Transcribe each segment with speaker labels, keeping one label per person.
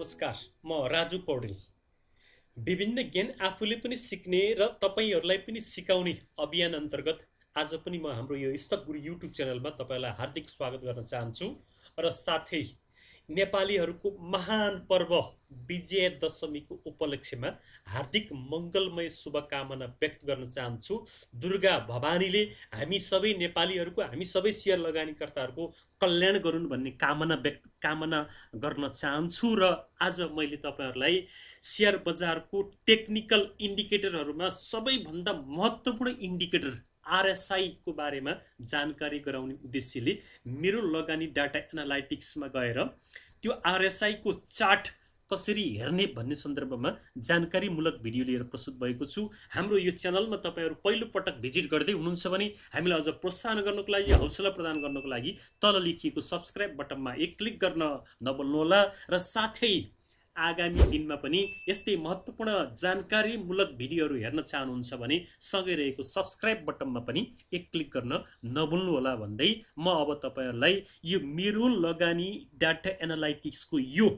Speaker 1: नमस्कार, म राजु पौडेल। विभिन्न ज्ञान आफूले पनि सिक्ने र तपाईहरूलाई पनि सिकाउने अभियान अन्तर्गत आज पनि म हाम्रो यो स्तक गुरु युट्युब च्यानलमा तपाईलाई हार्दिक स्वागत गर्न चाहन्छु र साथै नेपालीहरूको महान पर्व विजयादशमीको उपलक्ष्यमा हार्दिक मङ्गलमय शुभकामना व्यक्त गर्न चाहन्छु। दुर्गा भवानीले हामी सबै नेपालीहरूको, हामी सबै शेयर लगानीकर्ताहरूको कल्याण गरून् भन्ने कामना गर्न चाहन्छु। र आज मैले तपाईहरुलाई शेयर बजारको टेक्निकल इन्डिकेटरहरुमा सबैभन्दा महत्त्वपूर्ण इन्डिकेटर RSI को बारेमा जानकारी गराउने उद्देश्यले मेरो लगानी डाटा एनालाइटिक्समा गएर त्यो RSI को चार्ट कसरी हेर्ने भन्ने सन्दर्भमा जानकारीमूलक भिडियो लिएर प्रस्तुत भएको छु। हाम्रो यो च्यानलमा तपाईहरु पहिलो पटक भिजिट गर्दै हुनुहुन्छ भने हामीलाई अझ प्रोत्साहन गर्नको लागि, हौसला प्रदान गर्नको लागि तल लेखिएको सब्स्क्राइब बटनमा एक क्लिक गर्न नभुल्नुहोला र साथै आगामी दिनमा पनि यस्तै महत्त्वपूर्ण जानकारीमूलक भिडियोहरू हेर्न चाहनुहुन्छ भने सँगै रहेको सब्स्क्राइब बटनमा पनि एक क्लिक गर्न नभुल्नुहोला भन्दै म अब तपाईहरुलाई यो मेरो लगानी डाटा एनालाइटिक्सको यो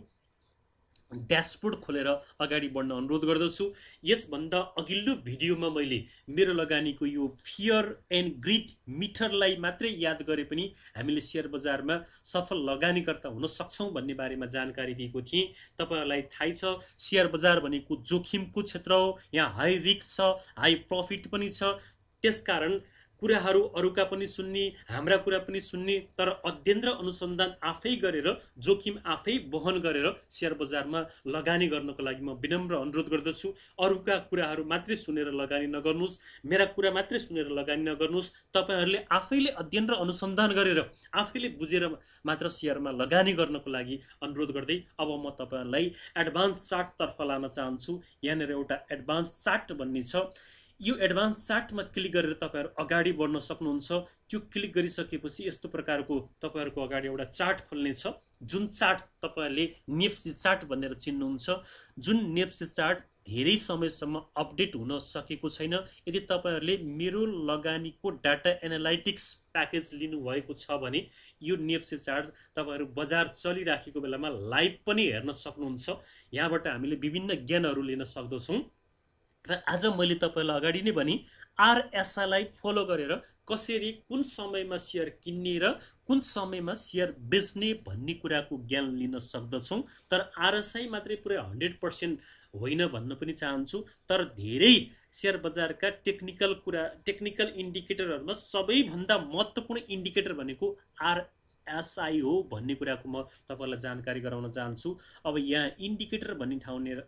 Speaker 1: ड्याशबोर्ड खोलेर अगाडि बढ्न अनुरोध गर्दछु। यसभन्दा अघिल्लो भिडियोमा मैले मेरो लगानीको यो फियर एन्ड ग्रिड मिटरलाई मात्रै याद गरे पनि हामीले शेयर बजारमा सफल लगानीकर्ता हुन सक्छौं भन्ने बारेमा जानकारी दिएको थिएँ। तपाईहरुलाई थाहै छ शेयर बजार भनेको जोखिमको क्षेत्र हो। यहाँ हाई रिस्क छ, हाई प्रफिट पनि छ। त्यसकारण कुराहरू अरूका पनि सुन्ने, हाम्रा कुरा पनि सुन्ने, तर अध्ययन र अनुसन्धान आफै गरेर, जोखिम आफै वहन गरेर शेयर बजारमा लगानी गर्नको लागि म विनम्र अनुरोध गर्दछु। अरूका कुराहरू मात्रै सुनेर लगानी नगर्नुस्, मेरा कुरा मात्रै सुनेर लगानी नगर्नुस्। तपाईहरुले आफैले अध्ययन र अनुसन्धान गरेर, आफैले बुझेर मात्र शेयरमा लगानी गर्नको लागि अनुरोध गर्दै अब म तपाईहरुलाई एडभान्स चार्ट तर्फ लान चाहन्छु। यहाँनिर एउटा एडभान्स चार्ट भन्ने छ। यो एडभान्स चार्टमा क्लिक गरेर तपाईहरु अगाडि बढ्न सक्नुहुन्छ। त्यो क्लिक गरिसकेपछि यस्तो प्रकारको तपाईहरुको अगाडि एउटा चार्ट खोल्ने छ, जुन चार्ट तपाईहरुले नेप्सी चार्ट भनेर चिन्नुहुन्छ। जुन नेप्सी चार्ट धेरै समयसम्म अपडेट हुन सकेको छैन। यदि तपाईहरुले मेरो लगानीको डाटा एनालाइटिक्स प्याकेज लिनु भएको छ भने यो नेप्सी चार्ट तपाईहरु बजार चलिराखेको बेलामा लाइभ पनि हेर्न सक्नुहुन्छ। यहाँबाट हामीले विभिन्न ज्ञानहरु लिन सक्दछौं। र आज मैले तपाईलाई अगाडि नै भने RSI लाई फलो गरेर कसरी कुन समयमा शेयर किन्ने र कुन समयमा शेयर बेच्ने भन्ने कुराको ज्ञान लिन सक्दछौं। तर RSI मात्रै पुरै 100% होइन भन्न पनि चाहन्छु। तर धेरै शेयर बजारका टेक्निकल इन्डिकेटरहरुमा सबैभन्दा महत्त्वपूर्ण इन्डिकेटर भनेको RSI हो भन्ने कुराको म तपाईलाई जानकारी गराउन चाहन्छु। अब यहाँ इन्डिकेटर भन्ने ठाउँमा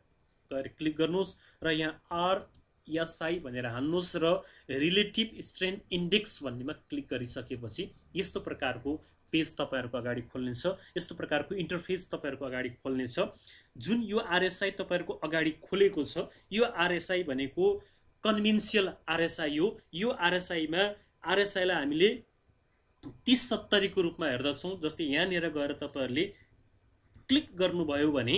Speaker 1: क्लिक गर्नुस् र यहाँ RSI भनेर हान्नुस् र रिलेटिभ स्ट्रेन्थ इन्डेक्स भन्नेमा क्लिक गरिसकेपछि यस्तो प्रकारको पेज तपाईहरुको अगाडि खोल्नेछ। यस्तो प्रकारको इन्टरफेस तपाईहरुको अगाडि खोल्नेछ। जुन यो RSI तपाईहरुको अगाडि खोलेको छ, यो RSI भनेको कन्भेन्सियल RSI हो। यो RSI लाई हामीले 30-70 को रूपमा हेर्दछौं। जस्तै यहाँनिर गएर तपाईहरुले क्लिक गर्नुभयो भने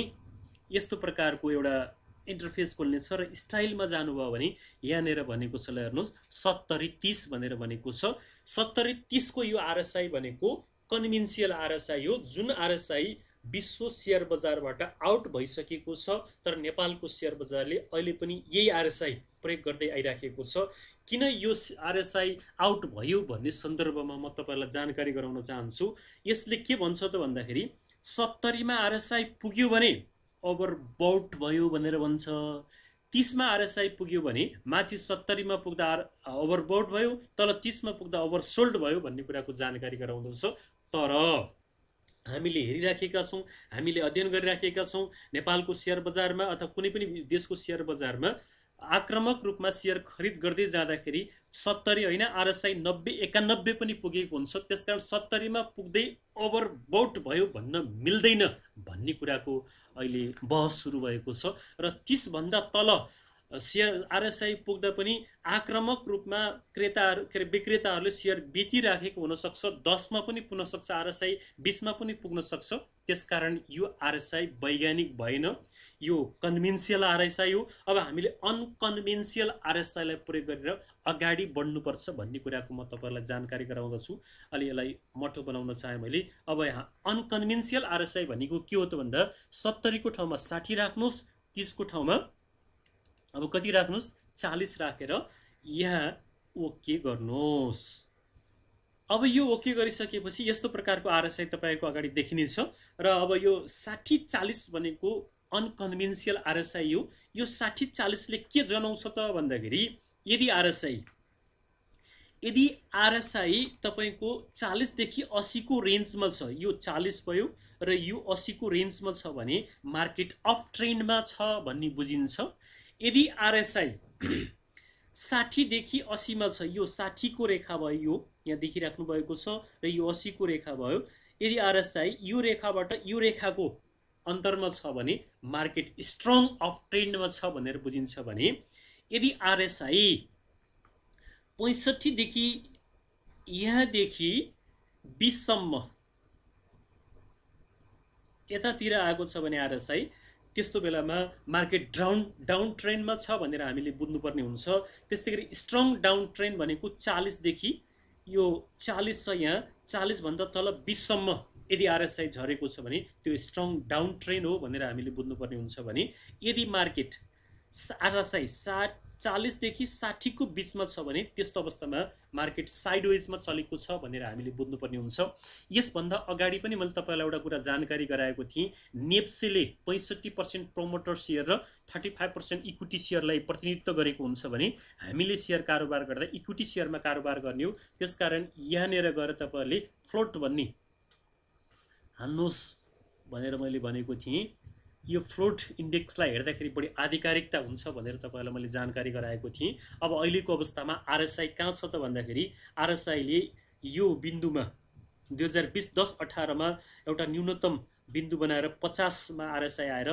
Speaker 1: यस्तो प्रकारको एउटा इन्टरफेस खोल्ने छ र स्टाइलमा जानुभयो भने यहाँनिर भनेको छ, ल हेर्नुस् 70-30 भनेर भनेको छ। 70-30 को यो RSI भनेको कन्भेन्सियल RSI हो। जुन RSI विश्व शेयर बजारबाट आउट भइसकेको छ, तर नेपालको शेयर बजारले अहिले पनि यही RSI प्रयोग गर्दै आइराखेको छ। किन यो RSI आउट भयो भन्ने सन्दर्भमा म तपाईलाई जानकारी गराउन चाहन्छु। यसले के भन्छ त भन्दाखेरि 70 मा RSI पुग्यो भने ओभरबोट भयो भनेर भन्छ। 30 मा RSI पुग्यो भने माथि 70 मा पुग्दा ओभरबोट भयो, तल 30 मा पुग्दा ओभरसोल्ड भयो भन्ने कुराको जानकारी गराउँदछ। तर हामीले हेरिराखेका छौं, हामीले अध्ययन गरिराखेका छौं, नेपालको शेयर बजारमा अथवा कुनै पनि देशको शेयर बजारमा आक्रामक रूपमा शेयर खरिद गर्दै जाँदाखेरि 70 होइन RSI 90-91 पनि पुगेको हुन्छ। त्यसकारण 70 मा पुग्दै ओभरबोट भयो भन्न मिल्दैन भन्ने कुराको अहिले बहस सुरु भएको छ। र 30 भन्दा तल शेयर RSI पुग्दा पनि आक्रामक रूपमा विक्रेताहरूले शेयर बेचिराखेको हुन सक्छ। 10 मा पनि पुग्न सक्छ RSI, 20 मा पनि पुग्न सक्छ। त्यसकारण यो आरएसआई वैज्ञानिक भएन, यो कन्भेन्सियल आरएसआई हो। अब हामीले अनकन्भेन्सियल आरएसआईलाई प्रयोग गरेर अगाडि बढ्नुपर्छ भन्ने कुराको म तपाईहरुलाई जानकारी गराउँदछु। अलि यसलाई मोटो बनाउन चाहे मैले। अब यहाँ अनकन्भेन्सियल आरएसआई भनेको के हो त भन्दा 70 को ठाउँमा 60 राख्नुस्, 30 को ठाउँमा अब कति राख्नुस् 40 राखेर यहाँ ओके गर्नुहोस्। अब यो ओके गरिसकेपछि यस्तो प्रकारको आरएसआई तपाईको अगाडि देखिनेछ र अब यो 60-40 भनेको अनकन्भेन्सियल आरएसआई हो। यो 60-40 ले के जनाउँछ त भन्दाखेरि यदि आरएसआई तपाईको 40 देखि 80 को रेन्जमा छ, यो 40 भयो र यो 80 को रेन्जमा छ भने मार्केट अफ ट्रेन्डमा छ भन्ने बुझिन्छ। यदि आरएसआई 60 देखि 80 मा छ, यो 60 को रेखा भयो, यो यहाँ देखिराख्नु भएको छ र यो 80 को रेखा भयो। यदि आरएसआई यो रेखाबाट यो रेखाको अन्तरमा छ भने मार्केट स्ट्रङ अफ ट्रेन्डमा छ भनेर बुझिन्छ भने यदि आरएसआई 65 देखि यहाँदेखि 20 सम्म यतातिर आएको छ भने आरएसआई त्यस्तो बेलामा मार्केट डाउन ट्रेन्डमा छ भनेर हामीले बुझ्नुपर्ने हुन्छ। त्यसैगरी स्ट्रङ डाउन ट्रेन्ड भनेको 40 देखि यो 40 छ, यहाँ 40 भन्दा तल 20 सम्म यदि आरएसआई झरेको छ भने त्यो स्ट्रङ डाउन ट्रेन्ड हो भनेर हामीले बुझ्नुपर्ने हुन्छ भने यदि मार्केट आरएसआई 40 देखि 60 को बीचमा छ भने त्यस्तो अवस्थामा मार्केट साइडवेजमा चलेको छ भनेर हामीले बुझ्नुपर्ने हुन्छ। यसभन्दा अगाडि पनि मैले तपाईलाई एउटा कुरा जानकारी गराएको थिएँ। नेप्सेले 65% प्रोमोटर शेयर र 35% इक्विटी शेयरलाई प्रतिनिधित्व गरेको हुन्छ भने हामीले शेयर कारोबार गर्दा इक्विटी शेयरमा कारोबार गर्ने हो। त्यसकारण यहाँनेर गएर तपाईहरुले फ्लोट भन्ने हान्नुस् भनेर मैले भनेको थिएँ। यो फ्लोट इन्डेक्सलाई हेर्दाखेरि बढी आधिकारिकता हुन्छ भनेर तपाईहरुलाई मैले जानकारी गराएको थिएँ। अब अहिलेको अवस्थामा आरएसआई कहाँ छ त भन्दाखेरि आरएसआईले यो बिन्दुमा 2020-10-18 मा एउटा न्यूनतम बिन्दु बनाएर 50 मा आरएसआई आएर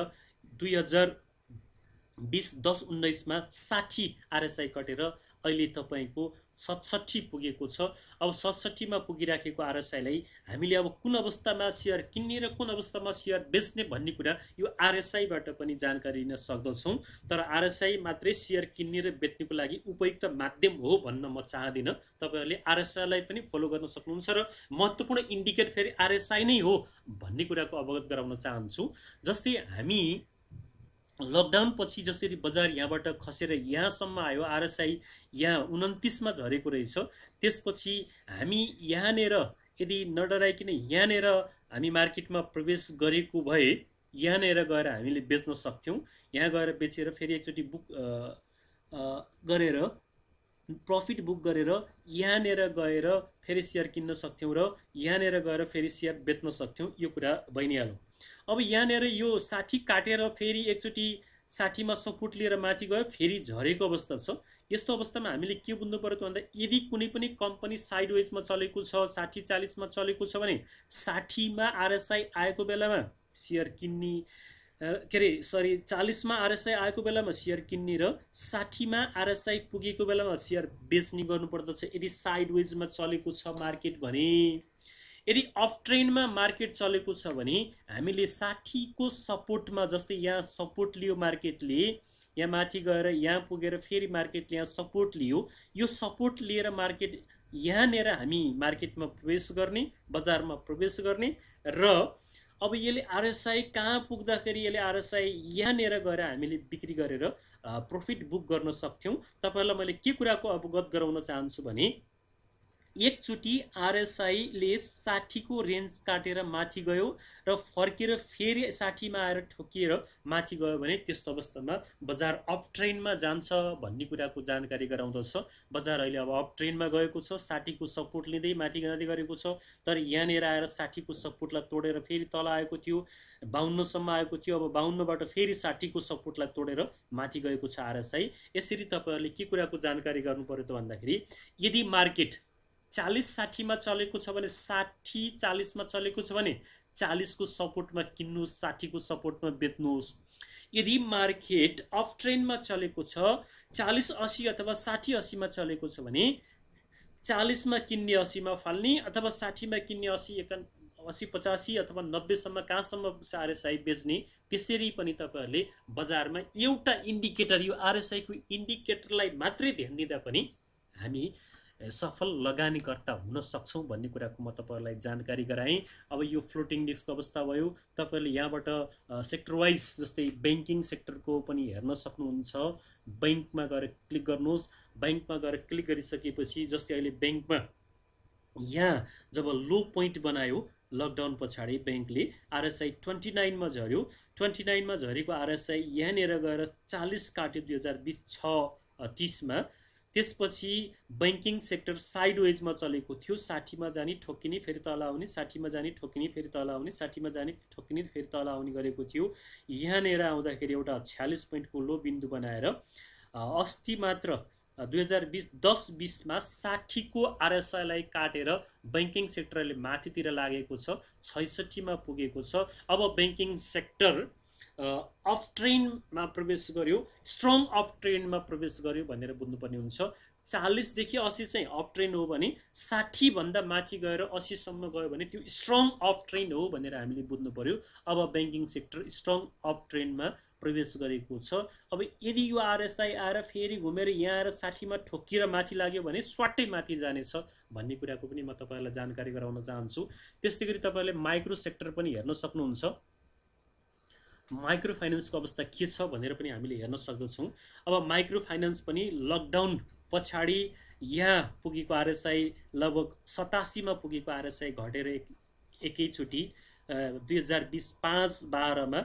Speaker 1: 2020-10-19 मा 60 आरएसआई कटेर अहिले तपाईको 67 पुगेको छ। अब 67 मा पुगिराखेको आरएसआईलाई हामीले अब कुन अवस्थामा शेयर किन्ने र कुन अवस्थामा शेयर बेच्ने भन्ने कुरा यो आरएसआई बाट पनि जानकारी लिन सक्दछौं। तर आरएसआई मात्रै शेयर किन्ने र बेच्नेको लागि उपयुक्त माध्यम हो भन्न म चाहदिन। तपाईहरुले आरएसआई लाई पनि फलो गर्न सक्नुहुन्छ र महत्त्वपूर्ण इन्डिकेटर फेरि आरएसआई नै हो भन्ने कुराको अवगत गराउन चाहन्छु। जस्तै हामी लकडाउन पछि जसरी बजार यहाँबाट खसेर यहाँसम्म आयो, आरएसआई यहाँ 29 मा झरेको रहेछ। त्यसपछि हामी यहाँनेर यदि नडराइकिन यहाँनेर हामी मार्केटमा प्रवेश गरेको भए यहाँनेर गएर हामीले बेच्न सक्थ्यौं। यहाँ गएर बेचेर फेरि एकचोटी बुक गरेर प्रॉफिट बुक गरेर यहाँनेर गएर फेरि शेयर किन्न सक्थ्यौं र यहाँनेर गएर फेरि शेयर बेच्न सक्थ्यौं। यो कुरा भइहाल्यो। अब यहाँनेर यो 60 काटेर फेरि एकचोटी 60 मा सपोर्ट लिएर माथि गयो, फेरि झरेको अवस्था छ। यस्तो अवस्थामा हामीले के बुझ्नु पर्यो त भन्दा यदि कुनै पनि कम्पनी साइडवेजमा चलेको छ, 60-40 मा चलेको छ भने 60 मा आरएसआई आएको बेलामा शेयर किन्ने 40 मा आरएसआई आएको बेलामा शेयर किन्ने र 60 मा आरएसआई पुगेको बेलामा शेयर बेच्ने गर्नुपर्दछ यदि साइडवेजमा चलेको छ मार्केट भने। यदि अफ ट्रेन्डमा मार्केट चलेको छ भने हामीले 60 को सपोर्टमा, जस्तै यहाँ सपोर्ट लियो मार्केटले, यहाँ माथि गएर यहाँ पुगेर फेरि मार्केटले यहाँ सपोर्ट लियो, यो सपोर्ट लिएर मार्केट यहाँनेर हामी मार्केटमा प्रवेश गर्ने, बजारमा प्रवेश गर्ने र अब यसले आरएसआई कहाँ पुग्दाखेरि यसले आरएसआई यहाँनेर गएर हामीले बिक्री गरेर प्रॉफिट बुक गर्न सक्थ्यौं। तपाईहरुलाई मैले के कुराको अवगत गराउन चाहन्छु भने एकचोटी आरएसआई ले 60 को रेन्ज काटेर माथि गयो र फर्केर फेरि 60 मा आएर ठोकिएर माथि गयो भने त्यस्तो अवस्थामा बजार अप ट्रेन्डमा जान्छ भन्ने कुराको जानकारी गराउँदछ। बजार अहिले अब अप ट्रेन्डमा गएको छ, 60 को सपोर्ट लिँदै माथि जाँदै गरेको छ। तर यहाँनेर आएर 60 को सपोर्टलाई तोडेर फेरि तल आएको थियो, 52 सम्म आएको थियो। अब 52 बाट फेरि 60 को सपोर्टलाई तोडेर माथि गएको छ आरएसआई। यसरी तपाईहरुले के कुराको जानकारी गर्नु पर्यो त भन्दाखेरि यदि मार्केट 40-60 मा चलेको छ भने 60-40 मा चलेको छ भने 40 को सपोर्टमा किन्नुस्, 60 को सपोर्टमा बेच्नुस्। यदि मार्केट अफ ट्रेन्डमा चलेको छ 40-80 अथवा 60-80 मा चलेको छ भने 40 मा किन्ने 80 मा फाल्ने अथवा 60 मा किन्ने 80-85 अथवा 90 सम्म कहाँसम्म आरएसआई बेच्ने, त्यसरी पनि तपाईहरुले बजारमा एउटा इन्डिकेटर, यो आरएसआई को इन्डिकेटरलाई मात्रै ध्यान दिँदा पनि हामी सफल लगानीकर्ता हुन सक्छौं भन्ने कुराको म तपाईहरुलाई जानकारी गराएँ। अब यो फ्लोटिङ डेस्कको अवस्था भयो। तपाईहरुले यहाँबाट सेक्टर वाइज जस्तै बैंकिङ सेक्टरको पनि हेर्न सक्नुहुन्छ। बैंकमा गएर क्लिक गर्नुहोस्। बैंकमा गएर क्लिक गरिसकेपछि जस्तै अहिले बैंकमा यहाँ जब लो पोइन्ट बनायो लकडाउन पछाडि बैंकले आरएसआई 29 मा झर्यो। 29 मा झरेको आरएसआई यहाँनेर गएर 40 काट्यो 2020-30 मा। त्यसपछि बैंकिङ सेक्टर साइडवेजमा चलेको थियो। 60 मा जाने ठोकिने फेरि तल आउने, 60 मा जाने ठोकिने फेरि तल आउने, 60 मा जाने ठोकिने फेरि तल आउने गरेको थियो। यहाँनेर आउँदाखेरि एउटा 46 पोइन्टको लो बिन्दु बनाएर अस्ति मात्र 2020-10-20 मा 60 को आरएसआई लाई काटेर बैंकिङ सेक्टरले माथितिर लागेको छ, 66 मा पुगेको छ। अब बैंकिङ सेक्टर अफ ट्रेन्डमा प्रवेश गर्यो, स्ट्रङ अफ ट्रेन्डमा प्रवेश गर्यो भनेर बुझ्नुपर्ने हुन्छ। 40 देखि 80 चाहिँ अफ ट्रेन्ड हो भने 60 भन्दा माथि गएर 80 सम्म गयो भने त्यो स्ट्रङ अफ ट्रेन्ड हो भनेर हामीले बुझ्नु पर्यो। अब बैंकिङ सेक्टर स्ट्रङ अफ ट्रेन्डमा प्रवेश गरेको छ। अब यदि यो आरएसआई आएर फेरि घुमेर यहाँ आएर 60 मा ठोकिएर माथि लाग्यो भने स्वाटै माथि जानेछ भन्ने कुराको पनि म तपाईहरुलाई जानकारी गराउन चाहन्छु। त्यसैगरी तपाईहरुले माइक्रो सेक्टर पनि हेर्न सक्नुहुन्छ। माइक्रो फाइनान्सको अवस्था के छ भनेर पनि हामीले हेर्न सक्दछौं। अब माइक्रो फाइनान्स पनि लकडाउन पछाडि यहाँ पुगेको आरएसआई लगभग 87 मा पुगेको आरएसआई घटेर एकैचोटी 2020-5-12 मा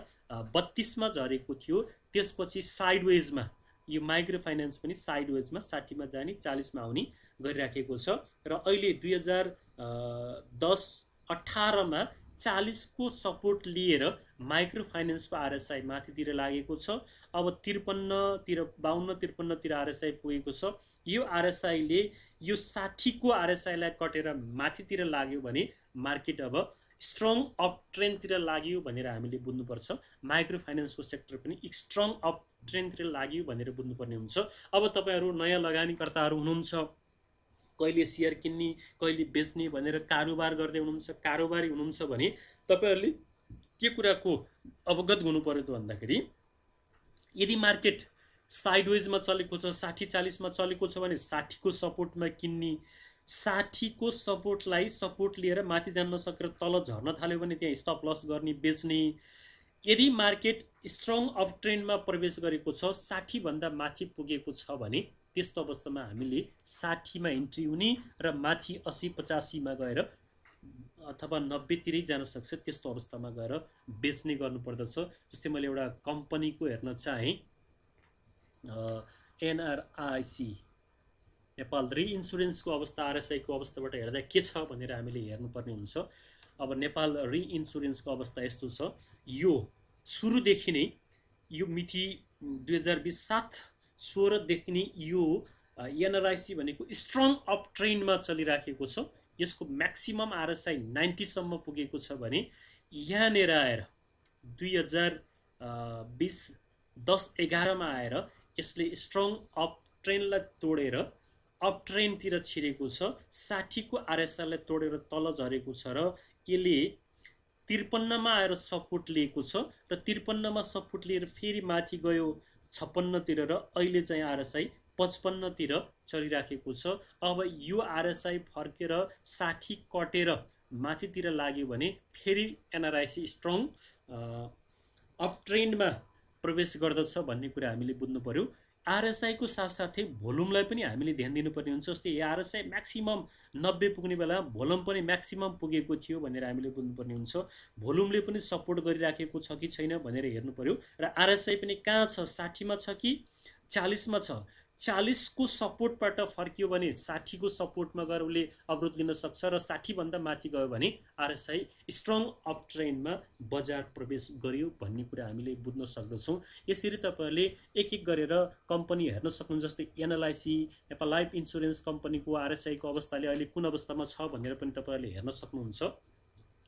Speaker 1: 32 मा झरेको थियो। त्यसपछि साइडवेजमा यो माइक्रो फाइनान्स पनि साइडवेजमा 60 मा जाने 40 मा आउने गरिराखेको छ र अहिले 2010-18 मा 40 को सपोर्ट लिएर माइक्रो फाइनान्सको आरएसआई माथितिर लागेको छ। अब 53 तिर 52-53 तिर आरएसआई पुगेको छ। यो आरएसआई ले यो 60 को आरएसआई लाई कटेर माथितिर लाग्यो भने मार्केट अब स्ट्रङ अप ट्रेन्ड तिर लाग्यो भनेर हामीले बुझ्नुपर्छ। माइक्रो फाइनान्सको सेक्टर पनि स्ट्रङ अप ट्रेन्ड तिर लाग्यो भनेर बुझ्नुपर्ने हुन्छ। अब तपाईहरु नयाँ लगानीकर्ताहरु हुनुहुन्छ, कहिले शेयर किन्ने कहिले बेच्ने भनेर कारोबार गर्दै हुनुहुन्छ, कारोबारी हुनुहुन्छ भने तपाईहरुले के कुराको अवगत हुनु पर्यो त भन्दाखेरि यदि मार्केट साइडवेजमा चलेको छ, 60-40 मा चलेको छ भने 60 को सपोर्टमा किन्ने, 60 को सपोर्टलाई सपोर्ट लिएर माथि जान नसकेर तल झर्न थाल्यो भने त्यहाँ स्टप लस गर्ने, बेच्ने। यदि मार्केट स्ट्रङ अफ ट्रेन्डमा प्रवेश गरेको छ, 60 भन्दा माथि पुगेको छ भने त्यस्तो अवस्थामा हामीले 60 मा इन्ट्री हुने र माथि 80-85 मा गएर अथवा 90 तिरै जान सक्छ। त्यस्तो अवस्थामा गएर बेच्ने गर्नु पर्दछ। जस्तै मैले एउटा कम्पनीको हेर्न चाहे, एनआरआईसी नेपाल रि इन्स्योरेन्सको अवस्था आरएसआई को अवस्थाबाट हेर्दा के छ भनेर हामीले हेर्नुपर्ने हुन्छ। अब नेपाल रि इन्स्योरेन्सको अवस्था यस्तो छ। यो सुरुदेखि नै यो मिति 2020-7-16 देखि नै यो एनआरआईसी भनेको स्ट्रङ अप ट्रेन्डमा चलिराखेको छ। यसको म्याक्सिमम आरएसआई 90 सम्म पुगेको छ भने यहाँनेर आएर 2020-10-11 मा आएर यसले स्ट्रङ अप ट्रेन्डलाई तोडेर अप ट्रेन्ड तिर छिरेको छ। 60 को आरएसआई लाई तोडेर तल झरेको छ र यसले 53 मा आएर सपोर्ट लिएको छ र 53 मा सपोर्ट लिएर फेरि माथि गयो 56 तिर र अहिले चाहिँ आरएसआई 55 तिर चलिराखेको छ। अब यो आरएसआई फर्केर 60 कटेर माथितिर लाग्यो भने फेरि एनआरआईसी स्ट्रङ अप ट्रेन्डमा प्रवेश गर्दछ भन्ने कुरा हामीले बुझ्नु पर्यो। आरएसआई को साथसाथै भोल्युमलाई पनि हामीले ध्यान दिनुपर्ने हुन्छ। जस्तै आरएसआई म्याक्सिमम 90 पुग्ने बेला भोल्युम पनि म्याक्सिमम पुगेको थियो भनेर हामीले बुझ्नुपर्ने हुन्छ। भोल्युमले पनि सपोर्ट गरिराखेको छ कि छैन भनेर हेर्नु पर्यो र आरएसआई पनि कहाँ छ, 60 मा छ कि 40 मा छ। 40 को सपोर्टबाट फर्कियो भने 60 को सपोर्टमा गएर उसले अवरोध लिन सक्छ र 60 भन्दा माथि गयो भने आरएसआई स्ट्रङ अप ट्रेन्डमा बजार प्रवेश गर्यो भन्ने कुरा हामीले बुझ्न सक्दछौँ। यसरी तपाईहरुले एक एक गरेर कम्पनी हेर्न सक्नुहुन्छ। जस्तै एनएलआईसी नेपाल लाइफ इन्स्योरेन्स कम्पनीको आरएसआई को अवस्थाले अहिले कुन अवस्थामा छ भनेर पनि तपाईहरुले हेर्न सक्नुहुन्छ।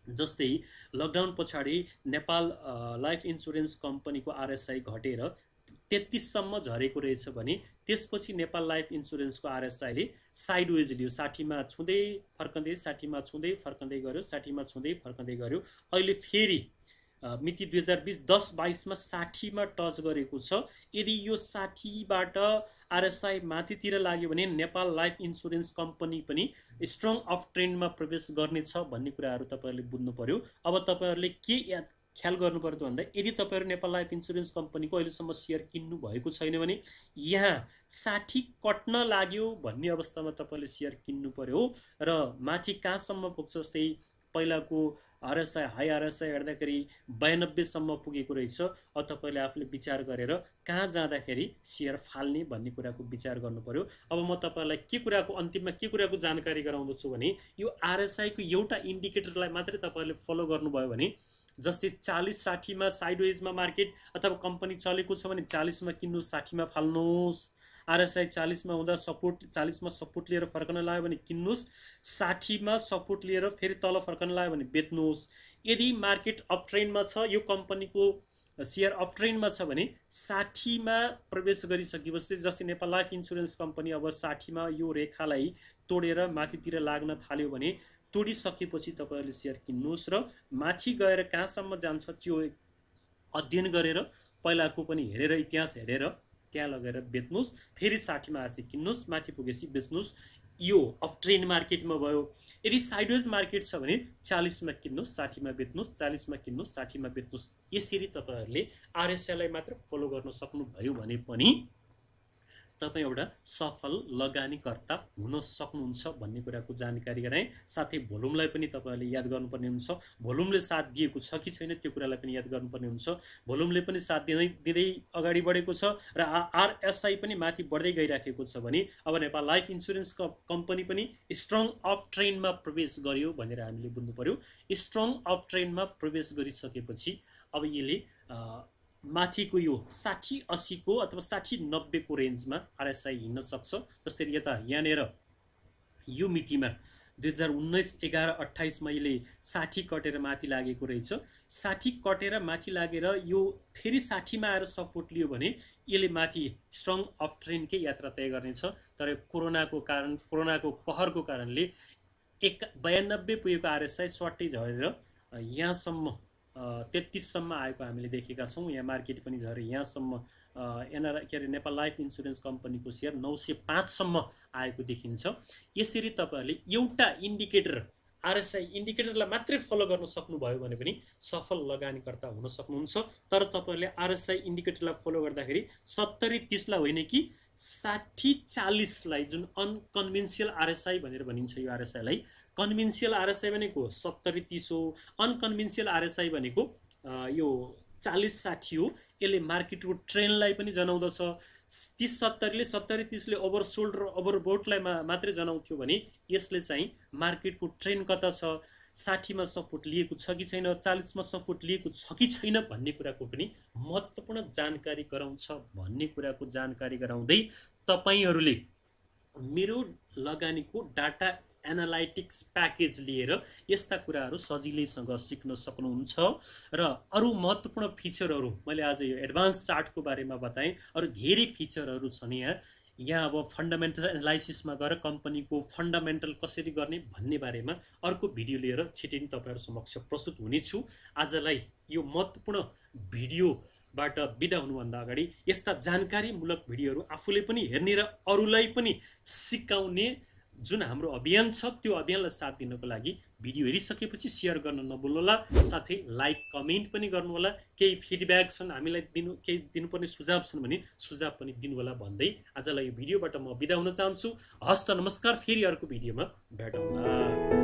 Speaker 1: जस्तै लकडाउन पछाडि नेपाल लाइफ इन्स्योरेन्स कम्पनीको आरएसआई घटेर 33 सम्म झरेको रहेछ भने त्यसपछि नेपाल लाइफ इन्स्योरेन्सको आरएसआईले साइडवेज लियो, 60 मा छुँदै फर्कँदै 60 मा छुँदै फर्कँदै गर्यो, 60 मा छुँदै फर्कँदै गर्यो। अहिले फेरि मिति 2020 10-22 मा 60 मा टच गरेको छ। यदि यो 60 बाट आरएसआई माथितिर लाग्यो भने नेपाल लाइफ इन्स्योरेन्स कम्पनी पनि स्ट्रङ अफ ट्रेन्डमा प्रवेश गर्नेछ भन्ने कुराहरू तपाईहरुले बुझ्नु पर्यो। अब तपाईहरुले के ख्याल गर्नु पर्यो भन्दा यदि तपाईहरु नेपाल लाइफ इन्स्योरेन्स कम्पनीको अहिलेसम्म शेयर किन्नु भएको छैन भने यहाँ 60 कट्न लाग्यो भन्ने अवस्थामा तपाईले शेयर किन्नु पर्यो र माथि कहाँसम्म पुग्छ जस्तै पहिलाको आरएसआई हाई आरएसआई हेर्दाखेरि 92 सम्म पुगेको रहेछ। अब तपाईले आफूले विचार गरेर कहाँ जाँदाखेरि शेयर फाल्ने भन्ने कुराको विचार गर्नु पर्यो। अब म तपाईलाई के कुराको अन्तिममा के कुराको जानकारी गराउँदछु भने यो आरएसआई को एउटा इन्डिकेटरलाई मात्रै तपाईले फलो गर्नुभयो भने जस्तै 40-60 मा साइडवेजमा मार्केट अथवा कम्पनी चलेको छ भने 40 मा किन्नु 60 मा फाल्नुस्। आरएसआई 40 मा हुँदा सपोर्ट 40 मा सपोर्ट लिएर फर्कन लाग्यो भने किन्नुस्, 60 मा सपोर्ट लिएर फेरि तल फर्कन लाग्यो भने बेच्नुस्। यदि मार्केट अप ट्रेन्डमा छ, यो कम्पनीको शेयर अप ट्रेन्डमा छ भने 60 मा प्रवेश गरिसकेपछि जस्तै नेपाल लाइफ इन्स्योरेन्स कम्पनी अब 60 मा यो रेखालाई तोडेर माथितिर लाग्न थाल्यो भने तोडिसकेपछि तपाईहरुले शेयर किन्नुस् र माथि गएर कहाँसम्म जान्छ त्यो अध्ययन गरेर पहिलाको पनि हेरेर इतिहास हेरेर त्यहाँ लगेर बेच्नुस्। फेरि 60 मा आएपछि किन्नुस्, माथि पुगेपछि बेच्नुस्। यो अप ट्रेन्ड मार्केटमा भयो। यदि साइडवेज मार्केट छ भने 40 मा किन्नुस्, 60 मा बेच्नुस्, 40 मा किन्नुस्, 60 मा बेच्नुस्। यसरी तपाईहरुले आरएसआई लाई मात्र फलो गर्न सक्नु भयो भने पनि तपाई एउटा सफल लगानीकर्ता हुन सक्नुहुन्छ भन्ने कुराको जानकारी गराए। साथै भोल्युमलाई पनि तपाईहरुले याद गर्नुपर्ने हुन्छ। भोल्युमले साथ दिएको छ कि छैन त्यो कुरालाई पनि याद गर्नुपर्ने हुन्छ। भोल्युमले पनि साथ दिँदै अगाडि बढेको छ र आरएसआई पनि माथि बढ्दै गइराखेको छ भने अब नेपाल लाइफ इन्स्योरेन्स कम्पनी पनि स्ट्रङ अफ ट्रेन्डमा प्रवेश गर्यो भनेर हामीले बुझ्नु पर्यो। स्ट्रङ अफ ट्रेन्डमा प्रवेश गरिसकेपछि अब यसले माथिको यो 60-80 को अथवा 60-90 को रेन्जमा आरएसआई हिँड्न सक्छ। जस्तै यहाँनिर यो मितिमा 2019 11-28 मा यसले 60 कटेर माथि लागेको रहेछ। 60 कटेर माथि लागेर यो फेरि 60 मा आएर सपोर्ट लियो भने यसले माथि स्ट्रङ अफ ट्रेन्डकै यात्रा तय गर्नेछ। तर कोरोनाको कारण, कोरोनाको कहरको कारणले 92 पुगेको आरएसआई स्वाटै झरेर यहाँसम्म 33 सम्म आएको हामीले देखेका छौं। यहाँ मार्केट पनि झरे यहाँसम्म नेपाल लाइफ इन्स्योरेन्स कम्पनीको शेयर 905 सम्म आएको देखिन्छ। यसरी तपाईहरुले एउटा इन्डिकेटर आरएसआई इन्डिकेटरलाई मात्रै फलो गर्न सक्नुभयो भने पनि सफल लगानीकर्ता हुन सक्नुहुन्छ। तर तपाईहरुले आरएसआई इन्डिकेटरलाई फलो गर्दाखेरि 70-30 लाई होइन कि 60-40 लाई जुन अनकन्भेन्सियल आरएसआई भनेर भनिन्छ। यो आरएसआई लाई कन्भेन्सियल आरएसआई भनेको 70-30 हो, अनकन्भेन्सियल आरएसआई भनेको यो 40-60 हो। यसले मार्केटको ट्रेन्डलाई पनि जनाउँदछ। 30-70 ले 70-30 ले ओभरसोल्ड र ओभरबोटलाई मात्रै जनाउँथ्यो भने यसले चाहिँ मार्केटको ट्रेन्ड कता छ, 60 मा सपोर्ट लिएको छ कि छैन, 40 मा सपोर्ट लिएको छ कि छैन भन्ने कुराको पनि महत्त्वपूर्ण जानकारी गराउँछ भन्ने कुराको जानकारी गराउँदै तपाईहरुले मेरो लगानीको डाटा एनालाइटिक्स प्याकेज लिएर यस्ता कुराहरू सजिलैसँग सिक्न सक्नुहुन्छ। र अरु महत्त्वपूर्ण फिचरहरू मैले आज यो एडभान्स चार्टको बारेमा बताएँ। अरु धेरै फिचरहरू छन् यहाँ अब फन्डामेन्टल एनालाइसिसमा गएर कम्पनीको फन्डामेन्टल कसरी गर्ने भन्ने बारेमा अर्को भिडियो लिएर छिटै नै तपाईहरु समक्ष प्रस्तुत हुनेछु। आजलाई यो महत्त्वपूर्ण भिडियोबाट बिदा हुनुभन्दा अगाडि यस्ता जानकारीमूलक भिडियोहरू आफूले पनि हेर्ने र अरूलाई पनि सिकाउने जुन हाम्रो अभियान छ त्यो अभियानलाई साथ दिनको लागि भिडियो हेरिसकेपछि शेयर गर्न नभुल्नुहोला। साथै लाइक कमेन्ट पनि गर्नुहोला। केही फिडब्याक छन् हामीलाई केही दिनुपर्ने सुझाव छन् भने सुझाव पनि दिनुहोला भन्दै आजलाई यो भिडियोबाट म बिदा हुन चाहन्छु। हस्त नमस्कार। फेरि अर्को भिडियोमा भेटौँला।